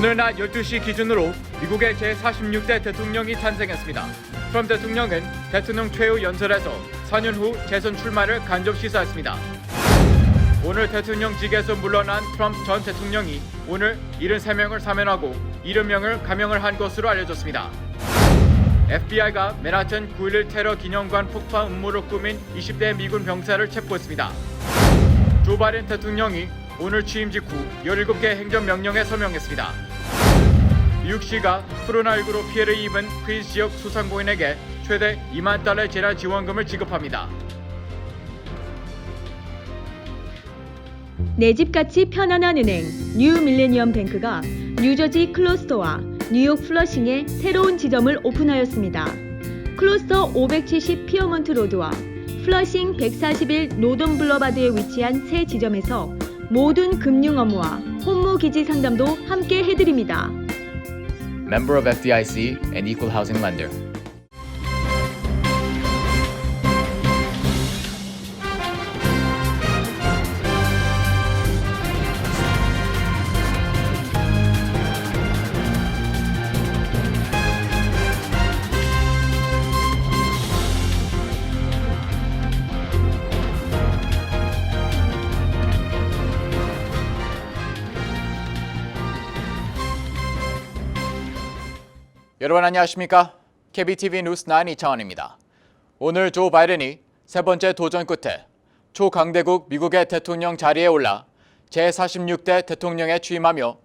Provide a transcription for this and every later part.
오늘 낮 12시 기준으로 미국의 제46대 대통령이 탄생했습니다. 트럼프 대통령은 대통령 최후 연설에서 4년 후 재선 출마를 간접 시사했습니다. 오늘 대통령직에서 물러난 트럼프 전 대통령이 오늘 73명을 사면하고 70명을 감형을 한 것으로 알려졌습니다. FBI가 맨하튼 9.11 테러 기념관 폭파 음모를 꾸민 20대 미군 병사를 체포했습니다. 조 바이든 대통령이 오늘 취임 직후 17개 행정명령에 서명했습니다. 뉴욕시가 코로나19로 피해를 입은 퀸스 지역 소상공인에게 최대 2만 달러의 재난지원금을 지급합니다. 내 집같이 편안한 은행 뉴 밀레니엄 뱅크가 뉴저지 클러스터와 뉴욕 플러싱에 새로운 지점을 오픈하였습니다. 클러스터 570 피어먼트 로드와 플러싱 141 노던 블러바드에 위치한 새 지점에서 모든 금융 업무와 혼무 기지 상담도 함께 해드립니다. Member of FDIC and Equal Housing Lender. 여러분 안녕하십니까? KBTV 뉴스 9 이창원입니다. 오늘 조 바이든이 세 번째 도전 끝에 초강대국 미국의 대통령 자리에 올라 제46대 대통령에 취임하며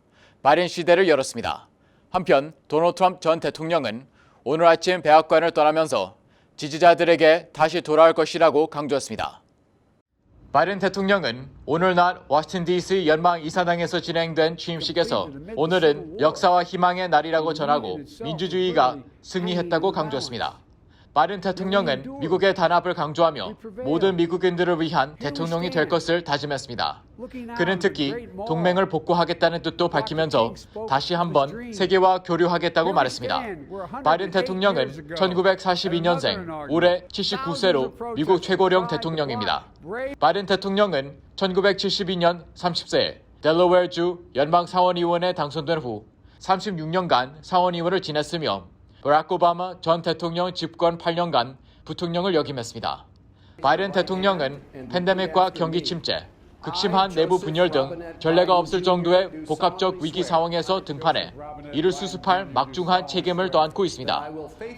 바이든 시대를 열었습니다. 한편 도널드 트럼프 전 대통령은 오늘 아침 백악관을 떠나면서 지지자들에게 다시 돌아올 것이라고 강조했습니다. 바이든 대통령은 오늘 낮 워싱턴 DC 연방 이사당에서 진행된 취임식에서 오늘은 역사와 희망의 날이라고 전하고 민주주의가 승리했다고 강조했습니다. 바이든 대통령은 미국의 단합을 강조하며 모든 미국인들을 위한 대통령이 될 것을 다짐했습니다. 그는 특히 동맹을 복구하겠다는 뜻도 밝히면서 다시 한번 세계와 교류하겠다고 말했습니다. 바이든 대통령은 1942년생, 올해 79세로 미국 최고령 대통령입니다. 바이든 대통령은 1972년 30세에 델러웨어주 연방 상원의원에 당선된 후 36년간 상원의원을 지냈으며 버락 오바마 전 대통령 집권 8년간 부통령을 역임했습니다. 바이든 대통령은 팬데믹과 경기 침체, 극심한 내부 분열 등 전례가 없을 정도의 복합적 위기 상황에서 등판해 이를 수습할 막중한 책임을 떠안고 있습니다.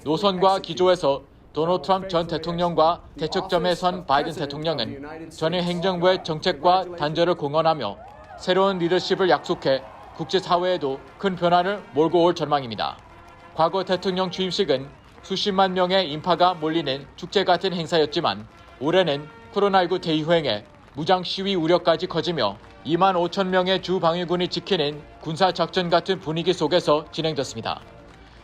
노선과 기조에서 도널드 트럼프 전 대통령과 대척점에 선 바이든 대통령은 전임 행정부의 정책과 단절을 공언하며 새로운 리더십을 약속해 국제사회에도 큰 변화를 몰고 올 전망입니다. 과거 대통령 취임식은 수십만 명의 인파가 몰리는 축제 같은 행사였지만 올해는 코로나19 대유행에 무장 시위 우려까지 커지며 2만 5천 명의 주 방위군이 지키는 군사작전 같은 분위기 속에서 진행됐습니다.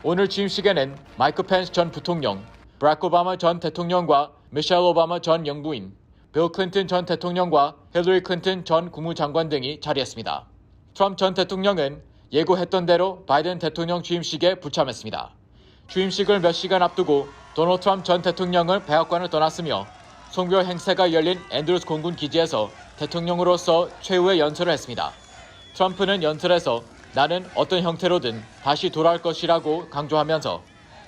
오늘 취임식에는 마이크 펜스 전 부통령, 버락 오바마 전 대통령과 미셸 오바마 전 영부인, 빌 클린턴 전 대통령과 힐러리 클린턴 전 국무장관 등이 자리했습니다. 트럼프 전 대통령은 예고했던 대로 바이든 대통령 취임식에 불참했습니다. 취임식을 몇 시간 앞두고 도널드 트럼프 전 대통령은 백악관을 떠났으며 송별 행사가 열린 앤드루스 공군 기지에서 대통령으로서 최후의 연설을 했습니다. 트럼프는 연설에서 나는 어떤 형태로든 다시 돌아올 것이라고 강조하면서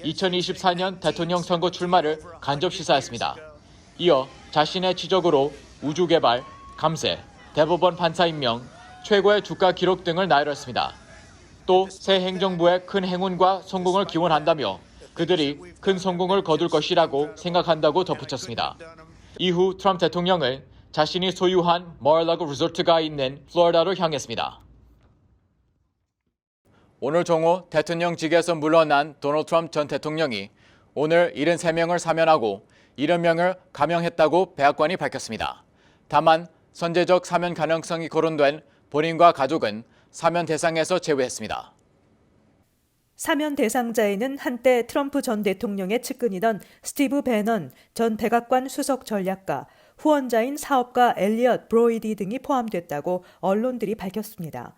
2024년 대통령 선거 출마를 간접 시사했습니다. 이어 자신의 지적으로 우주개발, 감세, 대법원 판사 임명, 최고의 주가 기록 등을 나열했습니다. 또 새 행정부의 큰 행운과 성공을 기원한다며 그들이 큰 성공을 거둘 것이라고 생각한다고 덧붙였습니다. 이후 트럼프 대통령은 자신이 소유한 마르라고 리조트가 있는 플로리다로 향했습니다. 오늘 정오 대통령직에서 물러난 도널드 트럼프 전 대통령이 오늘 73명을 사면하고 70명을 감형했다고 백악관이 밝혔습니다. 다만 선제적 사면 가능성이 거론된 본인과 가족은 사면 대상에서 제외했습니다. 사면 대상자에는 한때 트럼프 전 대통령의 측근이던 스티브 배넌 전 백악관 수석 전략가, 후원자인 사업가 엘리엇 브로이디 등이 포함됐다고 언론들이 밝혔습니다.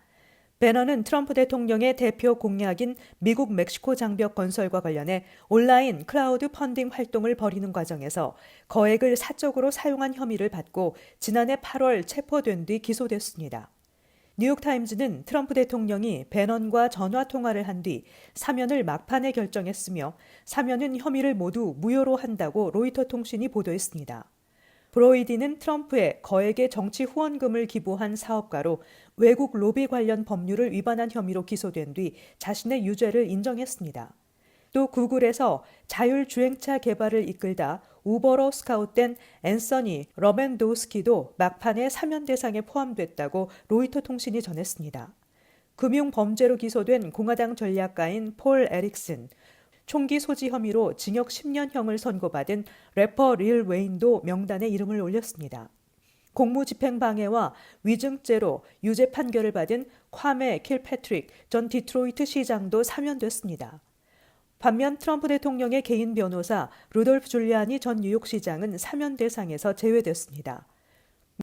배넌은 트럼프 대통령의 대표 공약인 미국 멕시코 장벽 건설과 관련해 온라인 클라우드 펀딩 활동을 벌이는 과정에서 거액을 사적으로 사용한 혐의를 받고 지난해 8월 체포된 뒤 기소됐습니다. 뉴욕타임즈는 트럼프 대통령이 배넌과 전화 통화를 한 뒤 사면을 막판에 결정했으며 사면은 혐의를 모두 무효로 한다고 로이터 통신이 보도했습니다. 브로이디는 트럼프에 거액의 정치 후원금을 기부한 사업가로 외국 로비 관련 법률을 위반한 혐의로 기소된 뒤 자신의 유죄를 인정했습니다. 또 구글에서 자율주행차 개발을 이끌다 우버로 스카웃된 앤서니 러멘도스키도 막판에 사면 대상에 포함됐다고 로이터 통신이 전했습니다. 금융범죄로 기소된 공화당 전략가인 폴 에릭슨, 총기 소지 혐의로 징역 10년형을 선고받은 래퍼 릴 웨인도 명단에 이름을 올렸습니다. 공무집행방해와 위증죄로 유죄 판결을 받은 콰메 킬패트릭 전 디트로이트 시장도 사면됐습니다. 반면 트럼프 대통령의 개인 변호사 루돌프 줄리아니 전 뉴욕시장은 사면 대상에서 제외됐습니다.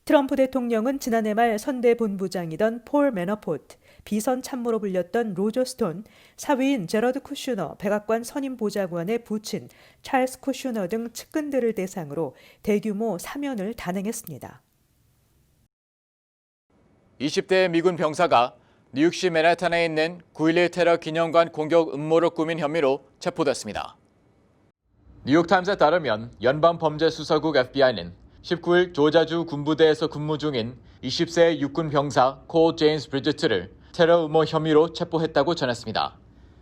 트럼프 대통령은 지난해 말 선대 본부장이던 폴 매너포트, 비선 참모로 불렸던 로저 스톤, 사위인 제러드 쿠슈너 백악관 선임 보좌관의 부친 찰스 쿠슈너 등 측근들을 대상으로 대규모 사면을 단행했습니다. 20대 미군 병사가 뉴욕시 맨해튼에 있는 9.11 테러 기념관 공격 음모를 꾸민 혐의로 체포됐습니다. 뉴욕타임스에 따르면 연방범죄수사국 FBI는 19일 조자주 군부대에서 근무 중인 20세 육군 병사 콜 제임스 브리지트를 테러 음모 혐의로 체포했다고 전했습니다.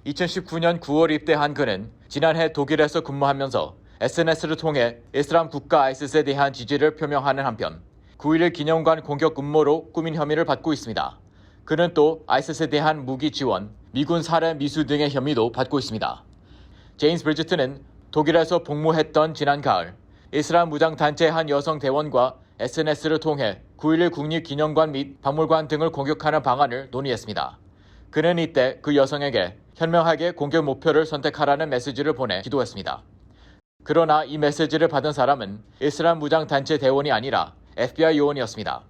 2019년 9월 입대한 그는 지난해 독일에서 근무하면서 SNS를 통해 이슬람 국가 아이시스에 대한 지지를 표명하는 한편 9.11 기념관 공격 음모로 꾸민 혐의를 받고 있습니다. 그는 또 아이시스에 대한 무기 지원, 미군 살해 미수 등의 혐의도 받고 있습니다. 제임스 브리지트는 독일에서 복무했던 지난 가을 이슬람 무장단체의 한 여성 대원과 SNS를 통해 9.11 국립기념관 및 박물관 등을 공격하는 방안을 논의했습니다. 그는 이때 그 여성에게 현명하게 공격 목표를 선택하라는 메시지를 보내 기도했습니다. 그러나 이 메시지를 받은 사람은 이슬람 무장단체 대원이 아니라 FBI 요원이었습니다.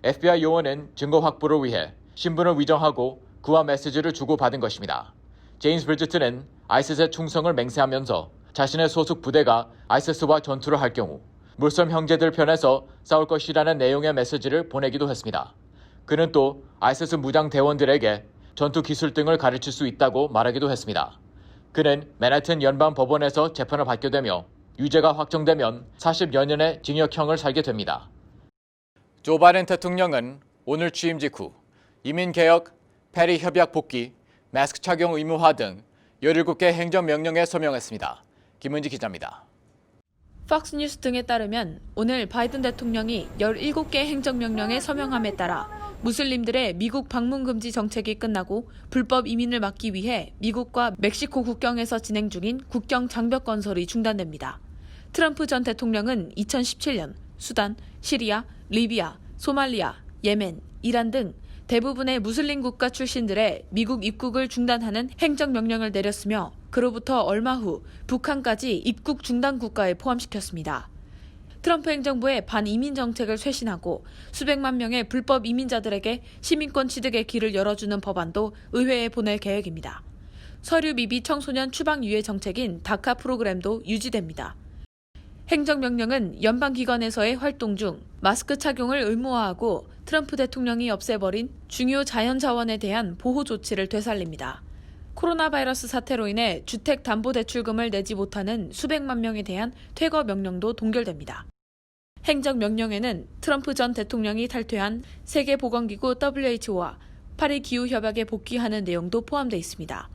FBI 요원은 증거 확보를 위해 신분을 위정하고 그와 메시지를 주고받은 것입니다. 제임스 브리지트는 아이시스의 충성을 맹세하면서 자신의 소속 부대가 아이시스와 전투를 할 경우 물섬 형제들 편에서 싸울 것이라는 내용의 메시지를 보내기도 했습니다. 그는 또 아이시스 무장 대원들에게 전투 기술 등을 가르칠 수 있다고 말하기도 했습니다. 그는 맨해튼 연방법원에서 재판을 받게 되며 유죄가 확정되면 40여 년의 징역형을 살게 됩니다. 조 바이든 대통령은 오늘 취임 직후 이민개혁, 페리 협약 복귀, 마스크 착용 의무화 등 17개 행정명령에 서명했습니다. 김은지 기자입니다. 팍스뉴스 등에 따르면 오늘 바이든 대통령이 17개 행정명령에 서명함에 따라 무슬림들의 미국 방문 금지 정책이 끝나고 불법 이민을 막기 위해 미국과 멕시코 국경에서 진행 중인 국경 장벽 건설이 중단됩니다. 트럼프 전 대통령은 2017년 수단, 시리아, 리비아, 소말리아, 예멘, 이란 등 대부분의 무슬림 국가 출신들의 미국 입국을 중단하는 행정명령을 내렸으며 그로부터 얼마 후 북한까지 입국 중단 국가에 포함시켰습니다. 트럼프 행정부의 반이민 정책을 쇄신하고 수백만 명의 불법 이민자들에게 시민권 취득의 길을 열어주는 법안도 의회에 보낼 계획입니다. 서류 미비 청소년 추방 유예 정책인 다카 프로그램도 유지됩니다. 행정명령은 연방기관에서의 활동 중 마스크 착용을 의무화하고 트럼프 대통령이 없애버린 중요 자연자원에 대한 보호 조치를 되살립니다. 코로나 바이러스 사태로 인해 주택담보대출금을 내지 못하는 수백만 명에 대한 퇴거 명령도 동결됩니다. 행정명령에는 트럼프 전 대통령이 탈퇴한 세계보건기구 WHO와 파리 기후협약에 복귀하는 내용도 포함되어 있습니다.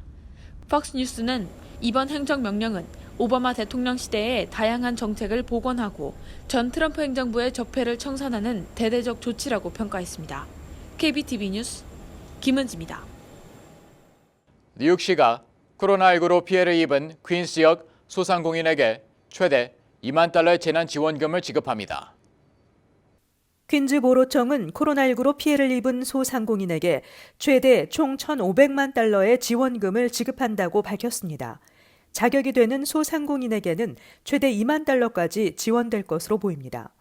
팍스뉴스는 이번 행정명령은 오바마 대통령 시대의 다양한 정책을 복원하고 전 트럼프 행정부의 적폐를 청산하는 대대적 조치라고 평가했습니다. KBTV 뉴스 김은지입니다. 뉴욕시가 코로나19로 피해를 입은 퀸스 지역 소상공인에게 최대 $20,000의 재난지원금을 지급합니다. 퀸즈보로청은 코로나19로 피해를 입은 소상공인에게 최대 총 $1,500만 달러의 지원금을 지급한다고 밝혔습니다. 자격이 되는 소상공인에게는 최대 $2만 달러까지 지원될 것으로 보입니다.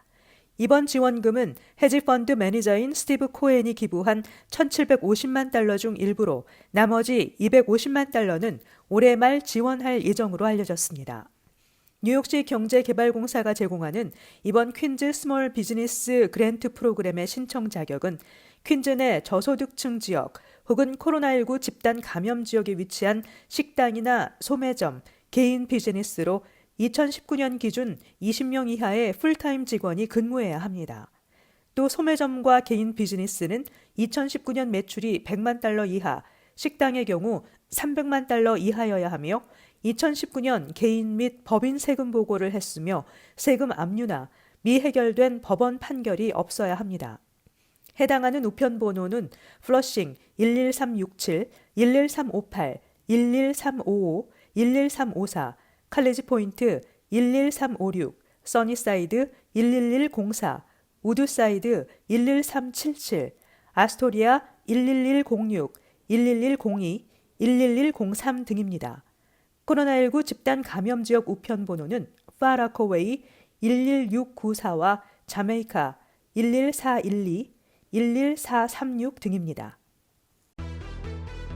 이번 지원금은 헤지펀드 매니저인 스티브 코엔이 기부한 $1,750만 달러 중 일부로 나머지 $250만 달러는 올해 말 지원할 예정으로 알려졌습니다. 뉴욕시 경제개발공사가 제공하는 이번 퀸즈 스몰 비즈니스 그랜트 프로그램의 신청 자격은 퀸즈 내 저소득층 지역 혹은 코로나19 집단 감염 지역에 위치한 식당이나 소매점, 개인 비즈니스로 2019년 기준 20명 이하의 풀타임 직원이 근무해야 합니다. 또 소매점과 개인 비즈니스는 2019년 매출이 100만 달러 이하, 식당의 경우 300만 달러 이하여야 하며 2019년 개인 및 법인 세금 보고를 했으며 세금 압류나 미해결된 법원 판결이 없어야 합니다. 해당하는 우편번호는 플러싱 11367, 11358, 11355, 11354, 칼리지 포인트 11356, 써니사이드 11104, 우드사이드 11377, 아스토리아 11106, 11102, 11103 등입니다. 코로나19 집단 감염 지역 우편번호는 파라코웨이 11694와 자메이카 11412, 11436 등입니다.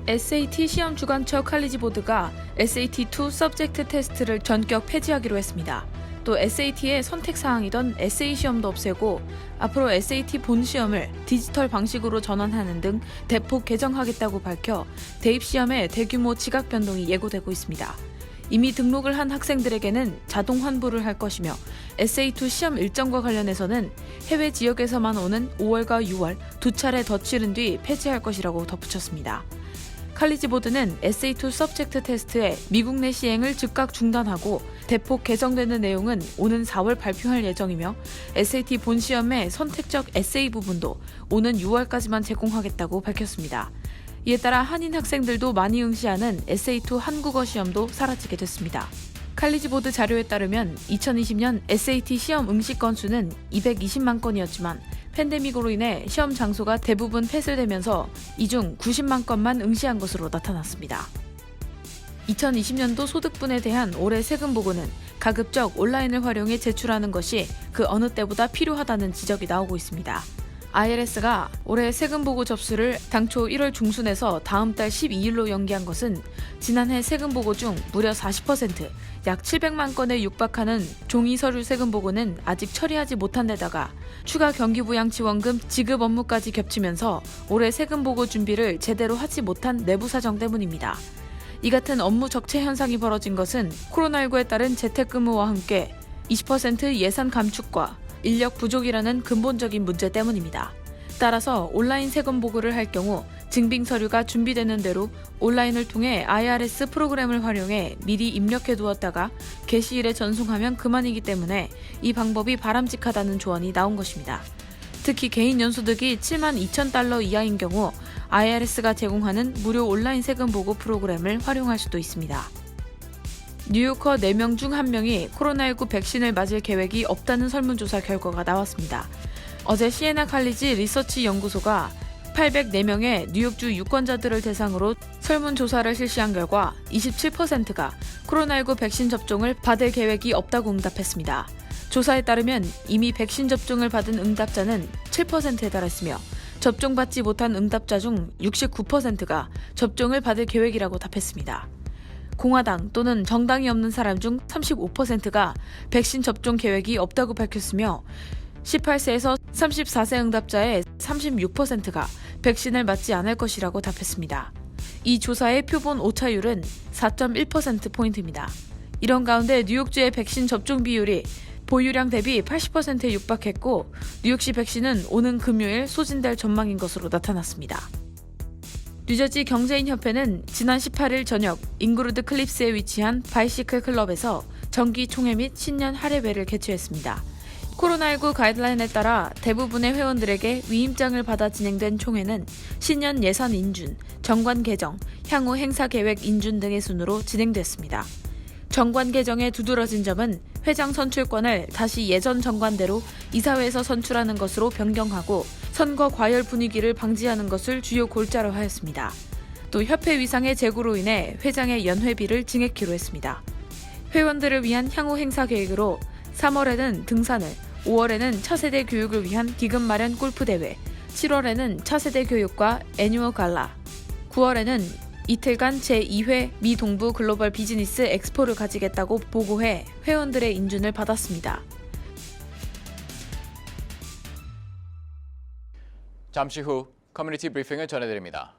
SAT 시험 주관처 칼리지 보드가 SAT2 서브젝트 테스트를 전격 폐지하기로 했습니다. 또 SAT의 선택 사항이던 에세이 시험도 없애고 앞으로 SAT 본 시험을 디지털 방식으로 전환하는 등 대폭 개정하겠다고 밝혀 대입 시험의 대규모 지각 변동이 예고되고 있습니다. 이미 등록을 한 학생들에게는 자동 환불을 할 것이며 SAT 시험 일정과 관련해서는 해외 지역에서만 오는 5월과 6월 두 차례 더 치른 뒤 폐지할 것이라고 덧붙였습니다. 칼리지 보드는 SAT 서브젝트 테스트의 미국 내 시행을 즉각 중단하고 대폭 개정되는 내용은 오는 4월 발표할 예정이며 SAT 본 시험의 선택적 에세이 부분도 오는 6월까지만 제공하겠다고 밝혔습니다. 이에 따라 한인 학생들도 많이 응시하는 SAT 한국어 시험도 사라지게 됐습니다. 칼리지 보드 자료에 따르면 2020년 SAT 시험 응시 건수는 220만 건이었지만 팬데믹으로 인해 시험 장소가 대부분 폐쇄되면서 이 중 90만 건만 응시한 것으로 나타났습니다. 2020년도 소득분에 대한 올해 세금 보고는 가급적 온라인을 활용해 제출하는 것이 그 어느 때보다 필요하다는 지적이 나오고 있습니다. IRS가 올해 세금 보고 접수를 당초 1월 중순에서 다음 달 12일로 연기한 것은 지난해 세금 보고 중 무려 40%, 약 700만 건에 육박하는 종이 서류 세금 보고는 아직 처리하지 못한 데다가 추가 경기부양 지원금 지급 업무까지 겹치면서 올해 세금 보고 준비를 제대로 하지 못한 내부 사정 때문입니다. 이 같은 업무 적체 현상이 벌어진 것은 코로나19에 따른 재택근무와 함께 20% 예산 감축과 인력 부족이라는 근본적인 문제 때문입니다. 따라서 온라인 세금 보고를 할 경우 증빙 서류가 준비되는 대로 온라인을 통해 IRS 프로그램을 활용해 미리 입력해 두었다가 개시일에 전송하면 그만이기 때문에 이 방법이 바람직하다는 조언이 나온 것입니다. 특히 개인 연소득이 7만 2천 달러 이하인 경우 IRS가 제공하는 무료 온라인 세금 보고 프로그램을 활용할 수도 있습니다. 뉴요커 4명 중 1명이 코로나19 백신을 맞을 계획이 없다는 설문조사 결과가 나왔습니다. 어제 시에나 칼리지 리서치 연구소가 804명의 뉴욕주 유권자들을 대상으로 설문조사를 실시한 결과 27%가 코로나19 백신 접종을 받을 계획이 없다고 응답했습니다. 조사에 따르면 이미 백신 접종을 받은 응답자는 7%에 달했으며 접종받지 못한 응답자 중 69%가 접종을 받을 계획이라고 답했습니다. 공화당 또는 정당이 없는 사람 중 35%가 백신 접종 계획이 없다고 밝혔으며 18세에서 34세 응답자의 36%가 백신을 맞지 않을 것이라고 답했습니다. 이 조사의 표본 오차율은 4.1%포인트입니다. 이런 가운데 뉴욕주의 백신 접종 비율이 보유량 대비 80%에 육박했고 뉴욕시 백신은 오는 금요일 소진될 전망인 것으로 나타났습니다. 뉴저지 경제인협회는 지난 18일 저녁 잉그루드 클립스에 위치한 바이시클 클럽에서 정기 총회 및 신년 할애회를 개최했습니다. 코로나19 가이드라인에 따라 대부분의 회원들에게 위임장을 받아 진행된 총회는 신년 예산 인준, 정관 개정, 향후 행사 계획 인준 등의 순으로 진행됐습니다. 정관 개정에 두드러진 점은 회장 선출권을 다시 예전 정관대로 이사회에서 선출하는 것으로 변경하고 선거 과열 분위기를 방지하는 것을 주요 골자로 하였습니다. 또 협회 위상의 제고로 인해 회장의 연회비를 증액키로 했습니다. 회원들을 위한 향후 행사 계획으로 3월에는 등산을, 5월에는 차세대 교육을 위한 기금 마련 골프대회, 7월에는 차세대 교육과 애뉴얼 갈라, 9월에는 이틀간 제2회 미 동부 글로벌 비즈니스 엑스포를 가지겠다고 보고해 회원들의 인준을 받았습니다. 잠시 후 커뮤니티 브리핑을 전해드립니다.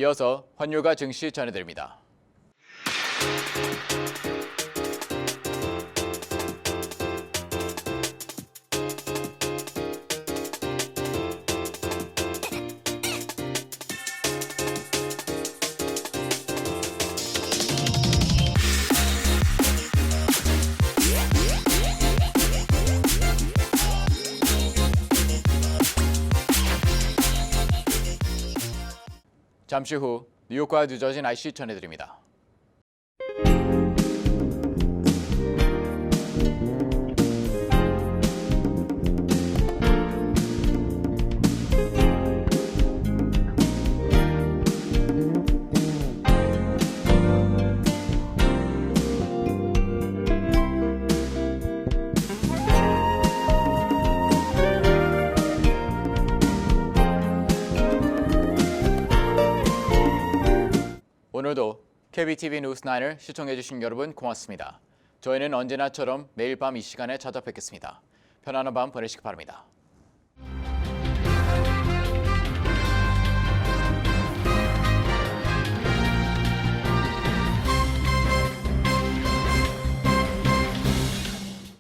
이어서 환율과 증시 전해드립니다. 잠시 후 뉴욕과 뉴저지 날씨 전해드립니다. 오늘도 KBTV 뉴스9을 시청해주신 여러분 고맙습니다. 저희는 언제나처럼 매일 밤 이 시간에 찾아뵙겠습니다. 편안한 밤 보내시기 바랍니다.